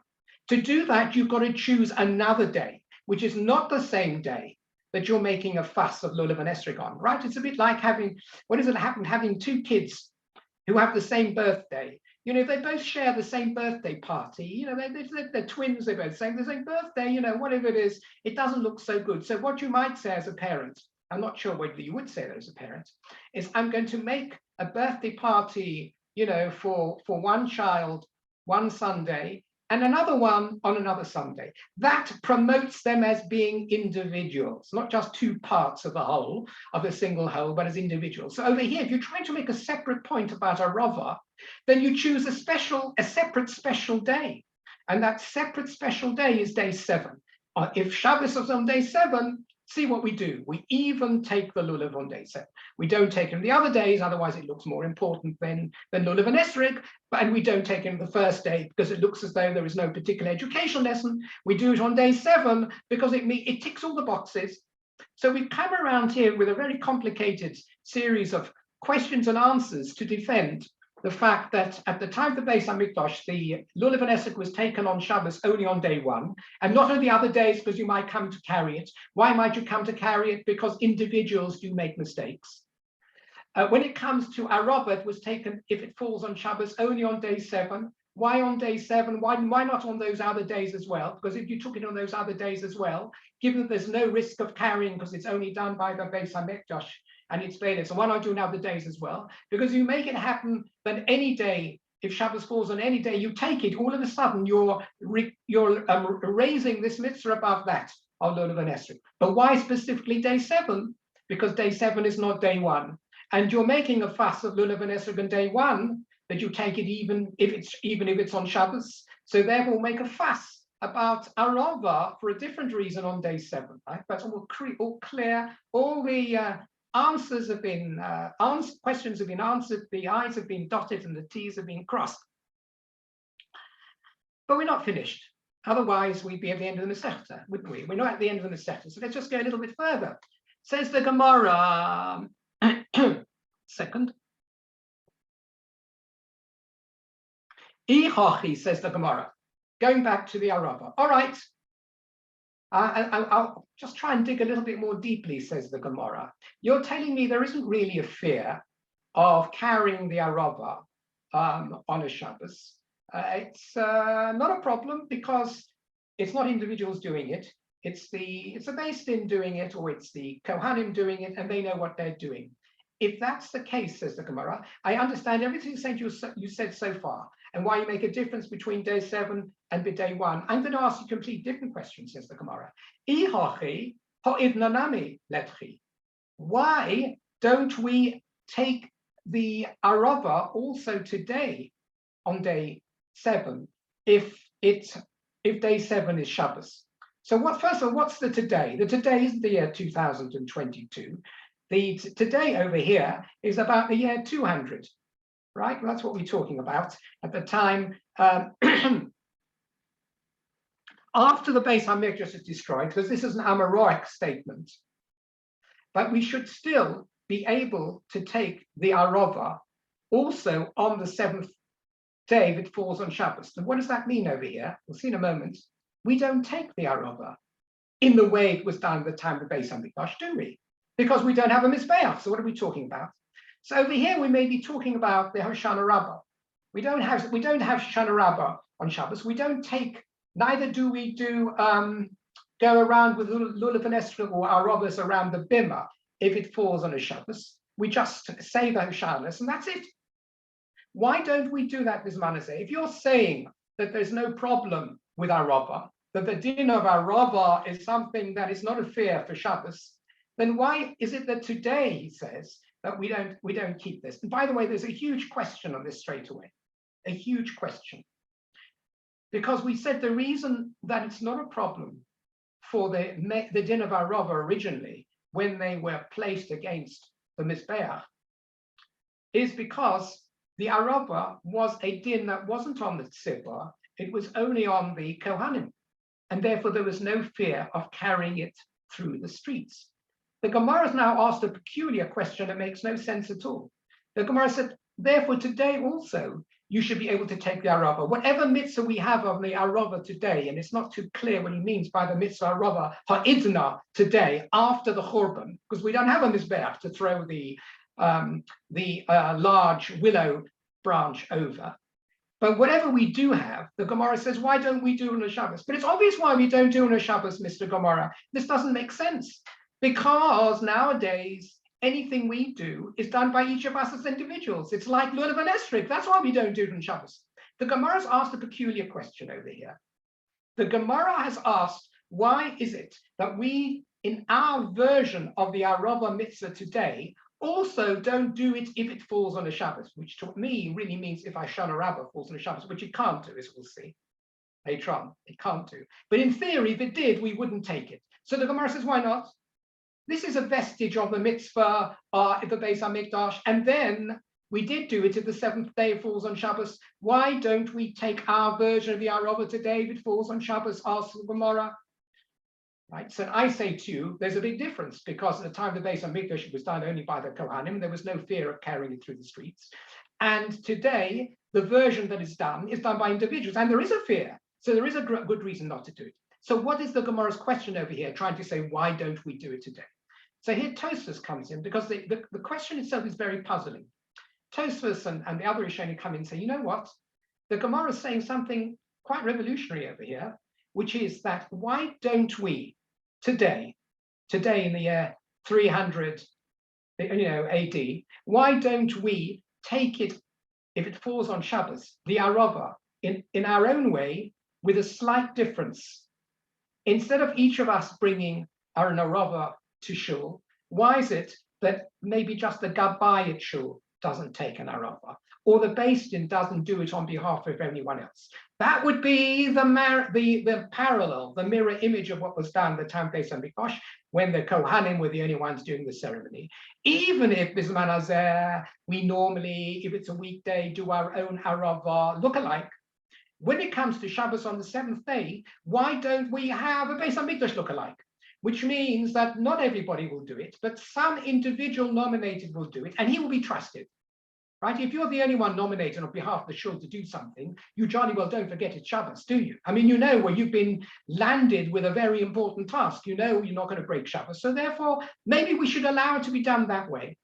To do that, you've got to choose another day, which is not the same day that you're making a fuss of Lulav and Esrog on, right? It's a bit like having 2 kids who have the same birthday. You know, they both share the same birthday party. You know, they're twins, they're both saying the same birthday, you know, whatever it is, it doesn't look so good. So what you might say as a parent, I'm not sure whether you would say that as a parent, is I'm going to make a birthday party, you know, for one child, one Sunday, and another one on another Sunday. That promotes them as being individuals, not just 2 parts of the whole, of a single whole, but as individuals. So over here, if you're trying to make a separate point about Arava, then you choose a separate special day. And that separate special day is day 7. If Shabbos is on day 7, see what we do. We even take the Lulav on day 7. We don't take him the other days, otherwise it looks more important than Lulav and Esrog, and we don't take him the first day because it looks as though there is no particular educational lesson. We do it on day 7 because it ticks all the boxes. So we come around here with a very complicated series of questions and answers to defend the fact that at the time of the Beis HaMikdash, the Lulav and Esrog was taken on Shabbos only on day 1, and not on the other days because you might come to carry it. Why might you come to carry it? Because individuals do make mistakes. When it comes to Arava, it was taken, if it falls on Shabbos, only on day 7. Why on day 7? Why not on those other days as well? Because if you took it on those other days as well, given that there's no risk of carrying because it's only done by the Beis HaMikdash, and it's valid. So why not do other days as well? Because you make it happen that any day, if Shabbos falls on any day, you take it, all of a sudden you're raising this mitzvah above that of Lulav and Esrog. But why specifically day 7? Because day 7 is not day 1. And you're making a fuss of Lulav and Esrog on day 1, that you take it even if it's on Shabbos. So therefore make a fuss about Arava for a different reason on day 7. Right? That's all clear. All the answers have been questions have been answered, the I's have been dotted and the T's have been crossed. But we're not finished. Otherwise, we'd be at the end of the Masechta, wouldn't we? We're not at the end of the Masechta. So let's just go a little bit further. Says the Gemara, second. Ichachi, says the Gemara, going back to the Arava. All right, I'll just try and dig a little bit more deeply, says the Gemara. You're telling me there isn't really a fear of carrying the arava on a Shabbos. It's not a problem because it's not individuals doing it. It's the Beis Din doing it, or it's the Kohanim doing it, and they know what they're doing. If that's the case, says the Gemara, I understand everything you said so far, and why you make a difference between day 7 and day 1. I'm going to ask you a completely different question, says the Gemara. Why don't we take the arava also today on day 7 if day 7 is Shabbos? So first of all, what's the today? The today isn't the year 2022. The today over here is about the year 200, right? Well, that's what we're talking about at the time after the Beis HaMikdash is destroyed, because this is an Amoraic statement. But we should still be able to take the arava also on the 7th day that falls on Shabbos. And what does that mean over here? We'll see in a moment. We don't take the arava in the way it was done at the time of the Beis HaMikdash, do we? Because we don't have a mizbeach. So what are we talking about? So over here we may be talking about the Hoshana Rabbah. We don't have Hoshana Rabbah on Shabbos. We don't take. Neither do we go around with lulav and esrog or aravas around the bima if it falls on a Shabbos. We just say the Hoshanas and that's it. Why don't we do that with Manaseh? If you're saying that there's no problem with arava, that the din of arava is something that is not a fear for Shabbos, then why is it that today he says that we don't keep this? And by the way, there's a huge question on this straight away, a huge question. Because we said the reason that it's not a problem for the din of arava originally, when they were placed against the Mizbeach, is because the arava was a din that wasn't on the tzibah, it was only on the Kohanim. And therefore there was no fear of carrying it through the streets. The Gemara has now asked a peculiar question that makes no sense at all. The Gemara said, therefore today also, you should be able to take the arava. Whatever mitzvah we have of the arava today, and it's not too clear what he means by the mitzvah arava ha'idna today, after the churban, because we don't have a mizbeach to throw the large willow branch over. But whatever we do have, the Gemara says, why don't we do it on a Shabbos? But it's obvious why we don't do it on a Shabbos, Mr. Gemara. This doesn't make sense. Because nowadays, anything we do is done by each of us as individuals. It's like lulav and esrog. That's why we don't do it on Shabbos. The Gemara has asked a peculiar question over here. The Gemara has asked, why is it that we, in our version of the arava mitzvah today, also don't do it if it falls on a Shabbos, which to me really means if Hoshana Rabbah falls on a Shabbos, which it can't do, as we'll see later on. It can't do. But in theory, if it did, we wouldn't take it. So the Gemara says, why not? This is a vestige of the mitzvah at the Beis HaMikdash, and then we did do it if the 7th day falls on Shabbos. Why don't we take our version of the arava today if it falls on Shabbos? Asks the Gemara. Right. So I say to you, there's a big difference because at the time of the Beis HaMikdash it was done only by the Kohanim. There was no fear of carrying it through the streets. And today, the version that is done by individuals, and there is a fear. So there is a good reason not to do it. So what is the Gemara's question over here, trying to say, why don't we do it today? So here Tosfos comes in because the question itself is very puzzling. Tosfos and the other Rishonim come in and say, you know what? The Gemara is saying something quite revolutionary over here, which is that why don't we today in the year 300, AD, why don't we take it, if it falls on Shabbos, the arava, in our own way, with a slight difference? Instead of each of us bringing our arava to shul, why is it that maybe just the Gabbai at shul doesn't take an arava, or the Beis Din doesn't do it on behalf of anyone else? That would be the parallel, the mirror image of what was done at the time of Beis HaMikdash, when the Kohanim were the only ones doing the ceremony. Even if Bizman Hazeh, we normally, if it's a weekday, do our own arava look-alike. When it comes to Shabbos on the 7th day, why don't we have a Beis HaMikdash look-alike? Which means that not everybody will do it, but some individual nominated will do it, and he will be trusted. right? If you're the only one nominated on behalf of the shul to do something, you jolly well don't forget it's Shabbos, do you? I mean, you know where you've been landed with a very important task. You know you're not going to break Shabbos. So therefore, maybe we should allow it to be done that way.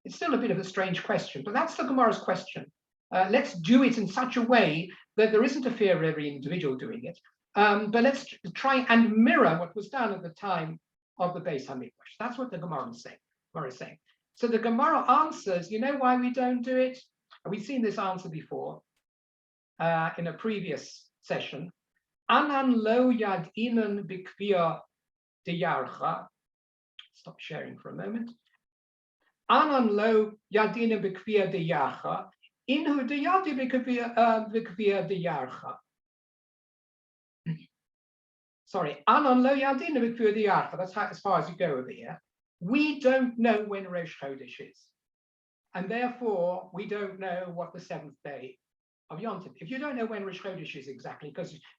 It's still a bit of a strange question, but that's the Gemara's question. Let's do it in such a way that there isn't a fear of every individual doing it. But let's try and mirror what was done at the time of the Beis Hamikdash. That's what the Gemara is saying. So the Gemara answers, you know why we don't do it? We've seen this answer before in a previous session. Anan lo yad inan bikvia diyarcha. Stop sharing for a moment. Anan lo yadina bikvia diyarcha. Inhu diyadi bikvia diyarcha. Sorry, Anan lo yadina bikvia diyarcha. That's as far as you go over here. We don't know when Rosh Chodesh is. And therefore, we don't know what the seventh day of Yom Tov. If you don't know when Rosh Chodesh is exactly,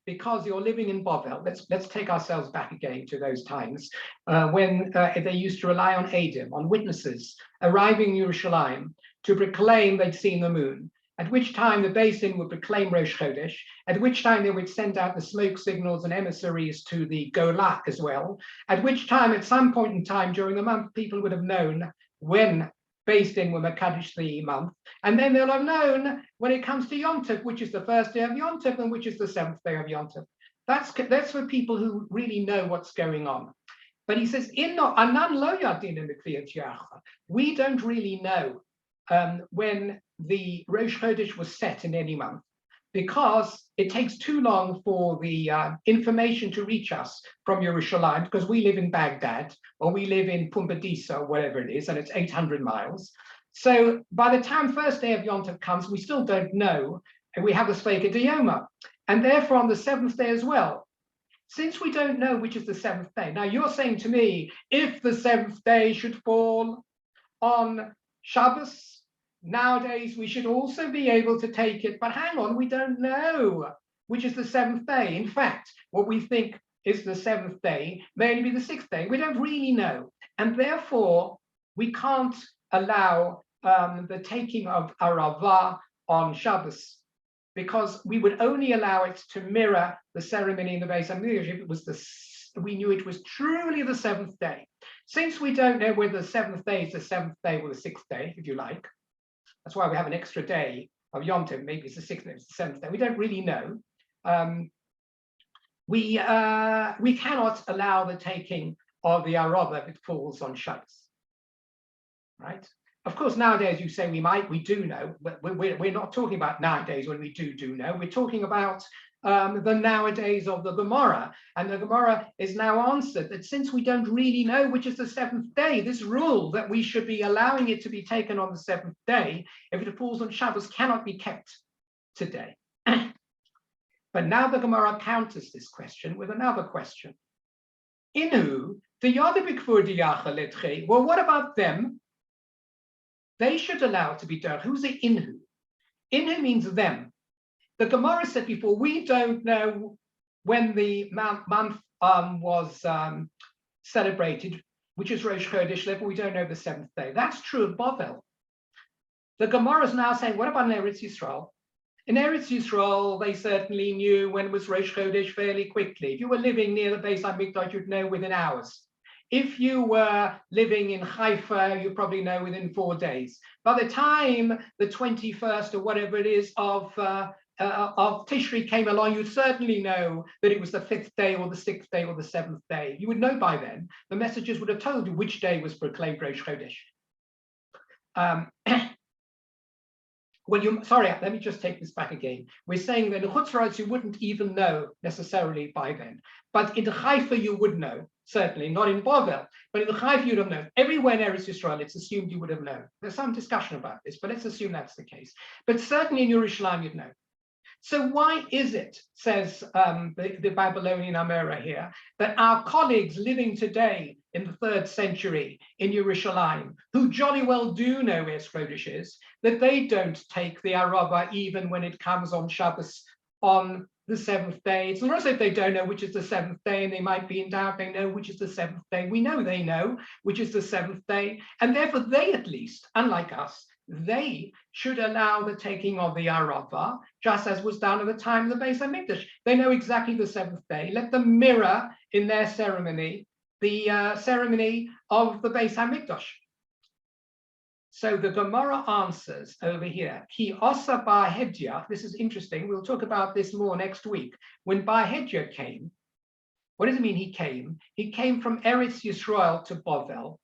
because you're living in Bovel, let's take ourselves back again to those times when they used to rely on Eidim, on witnesses arriving in Yerushalayim to proclaim they'd seen the moon, at which time the Beis Din would proclaim Rosh Chodesh, at which time they would send out the smoke signals and emissaries to the Golak as well, at which time, at some point in time during the month, people would have known when Beis Din were Mekadosh the month, and then they'll have known when it comes to Yom Tov, which is the first day of Yom Tov and which is the seventh day of Yom Tov. That's for people who really know what's going on. But he says, we don't really know when the Rosh Chodesh was set in any month, because it takes too long for the information to reach us from Yerushalayim, because we live in Baghdad or we live in Pumbedisa or whatever it is, and it's 800 miles. So by the time first day of Yom Tov comes, we still don't know, and we have the Sveika Diyoma. And therefore on the seventh day as well, since we don't know which is the seventh day. Now you're saying to me, if the seventh day should fall on Shabbos, nowadays we should also be able to take it, but hang on, we don't know which is the seventh day. In fact, what we think is the seventh day may only be the sixth day. We don't really know, and therefore we can't allow the taking of Arava on Shabbos, because we would only allow it to mirror the ceremony in the Beis Hamikdash if it was we knew it was truly the seventh day. Since we don't know whether the seventh day is the seventh day or the sixth day, if you like, that's why we have an extra day of Yom Tov. Maybe it's the sixth day, it's the seventh day. We don't really know. We cannot allow the taking of the Arava if it falls on Shabbos, right? Of course, nowadays you say we do know, but we're not talking about nowadays when we do know. We're talking about the nowadays of the Gemara, and the Gemara is now answered that since we don't really know which is the seventh day, this rule that we should be allowing it to be taken on the seventh day, if it falls on Shabbos, cannot be kept today. But now the Gemara counters this question with another question. Inu, well, what about them? They should allow it to be done. Who's the Inhu? Inhu means them. The Gemara said before, we don't know when the month was celebrated, which is Rosh Chodesh, therefore we don't know the seventh day. That's true of Bovel. The Gemara is now saying, what about in Eretz Yisrael? In Eretz Yisrael, they certainly knew when it was Rosh Chodesh fairly quickly. If you were living near the Beis Hamikdash, you'd know within hours. If you were living in Haifa, you probably know within 4 days. By the time the 21st or whatever it is of Tishri came along, you'd certainly know that it was the 5th day or the 6th day or the 7th day. You would know by then. The messengers would have told you which day was proclaimed Rosh Chodesh. Sorry, let me just take this back again. We're saying that in Chutzlaretz you wouldn't even know necessarily by then. But in the Haifa you would know, certainly, not in Bovel, but in the Haifa you'd have known. Everywhere in Eretz Yisrael, it's assumed you would have known. There's some discussion about this, but let's assume that's the case. But certainly in Yerushalayim you'd know. So why is it, says the Babylonian Amora here, that our colleagues living today in the 3rd century in Yerushalayim, who jolly well do know where Chodesh is, that they don't take the Arava even when it comes on Shabbos on the 7th day? It's not as if they don't know which is the 7th day and they might be in doubt. They know which is the 7th day. We know they know which is the 7th day. And therefore they at least, unlike us, they should allow the taking of the Arava, just as was done at the time of the Beis Hamikdash. They know exactly the seventh day. Let them mirror in their ceremony the ceremony of the Beis Hamikdash. So the Gemara answers over here, Ki osa bar Hedya. This is interesting. We'll talk about this more next week. When Bar Hedya came, what does it mean he came? He came from Eretz Yisrael to Bovel.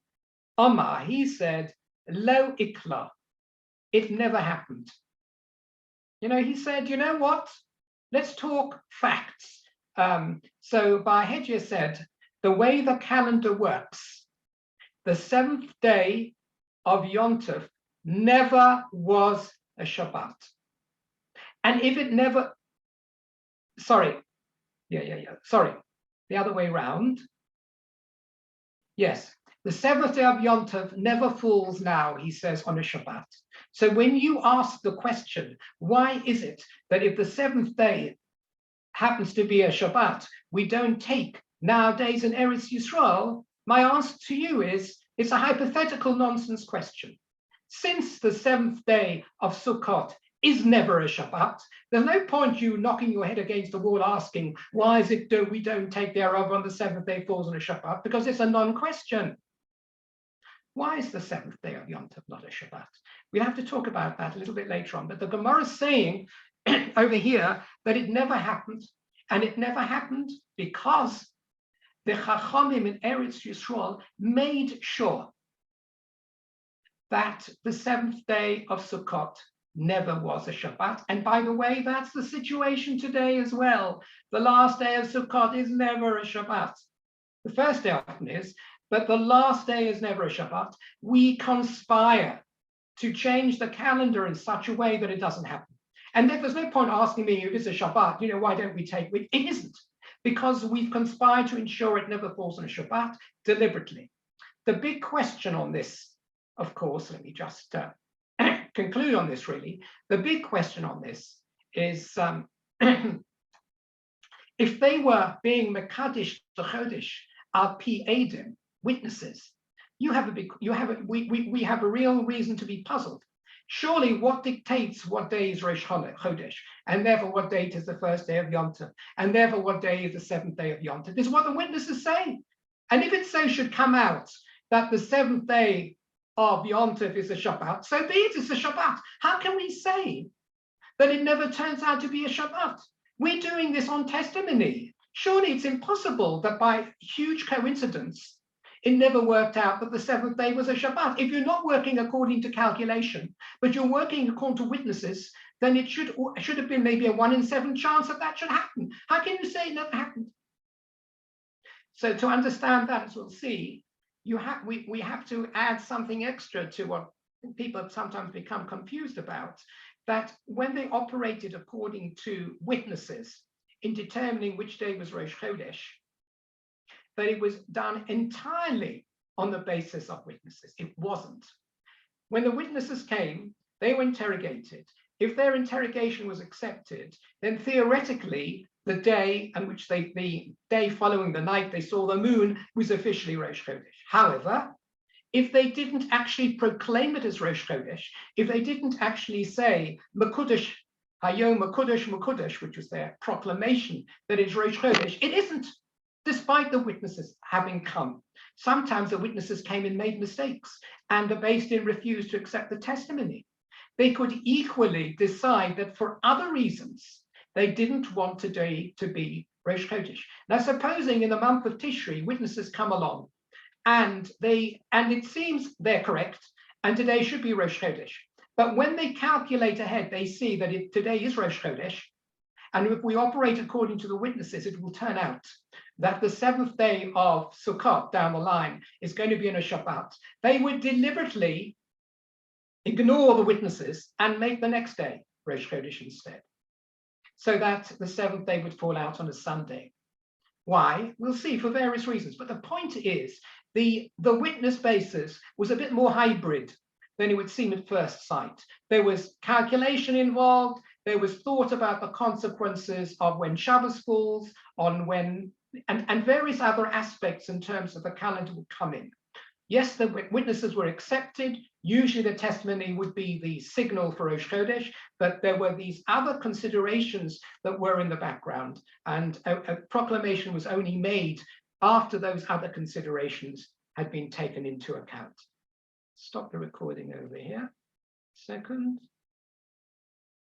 Omar, he said, Lo ikla. It never happened. He said, you know what? Let's talk facts. So Bar Hedya said, the way the calendar works, the seventh day of Yom Tov never was a Shabbat. And if it never, sorry, the other way around. Yes, the seventh day of Yom Tov never falls now, he says, on a Shabbat. So when you ask the question, why is it that if the seventh day happens to be a Shabbat, we don't take nowadays in Eretz Yisrael, my answer to you is, it's a hypothetical nonsense question. Since the seventh day of Sukkot is never a Shabbat, there's no point you knocking your head against the wall asking, why is it we don't take the Erev on the seventh day falls on a Shabbat? Because it's a non-question. Why is the seventh day of Yom Tov not a Shabbat? We'll have to talk about that a little bit later on. But the Gemara is saying over here that it never happened. And it never happened because the Chachamim in Eretz Yisrael made sure that the seventh day of Sukkot never was a Shabbat. And by the way, that's the situation today as well. The last day of Sukkot is never a Shabbat. The first day often is, but the last day is never a Shabbat. We conspire to change the calendar in such a way that it doesn't happen. And there's no point asking me if it's a Shabbat, why don't we take it? It isn't, because we've conspired to ensure it never falls on a Shabbat deliberately. The big question on this, of course, let me just conclude on this really. The big question on this is if they were being Mekadesh the Chodesh al pi edim, witnesses, we have a real reason to be puzzled. Surely what dictates what day is Rosh Chodesh, and therefore what date is the first day of Yom Tov, and therefore what day is the seventh day of Yom Tov, is what the witnesses say. And if it so should come out that the seventh day of Yom Tov is a Shabbat, so be it, it's a Shabbat. How can we say that it never turns out to be a Shabbat? We're doing this on testimony. Surely it's impossible that by huge coincidence, it never worked out that the seventh day was a Shabbat. If you're not working according to calculation, but you're working according to witnesses, then it should have been maybe a 1 in 7 chance that should happen. How can you say it never happened? So to understand that, as we'll see, we have to add something extra to what people sometimes become confused about, that when they operated according to witnesses in determining which day was Rosh Chodesh, that it was done entirely on the basis of witnesses. It wasn't. When the witnesses came, they were interrogated. If their interrogation was accepted, then theoretically, the day on which the day following the night they saw the moon was officially Rosh Chodesh. However, if they didn't actually proclaim it as Rosh Chodesh, if they didn't actually say Mekudesh, Hayom Mekudesh Mekudesh, which was their proclamation that it's Rosh Chodesh, it isn't, despite the witnesses having come. Sometimes the witnesses came and made mistakes, and the Beis Din refused to accept the testimony. They could equally decide that for other reasons, they didn't want today to be Rosh Chodesh. Now, supposing in the month of Tishri, witnesses come along, and it seems they're correct, and today should be Rosh Chodesh. But when they calculate ahead, they see that today is Rosh Chodesh, and if we operate according to the witnesses, it will turn out that the seventh day of Sukkot down the line is going to be in a Shabbat. They would deliberately ignore the witnesses and make the next day Rosh Chodesh instead, so that the seventh day would fall out on a Sunday. Why? We'll see, for various reasons. But the point is, the witness basis was a bit more hybrid than it would seem at first sight. There was calculation involved. There was thought about the consequences of when Shabbos falls, on when, and various other aspects in terms of the calendar would come in. Yes, the witnesses were accepted. Usually the testimony would be the signal for Rosh Chodesh, but there were these other considerations that were in the background, and a proclamation was only made after those other considerations had been taken into account. Stop the recording over here. Second.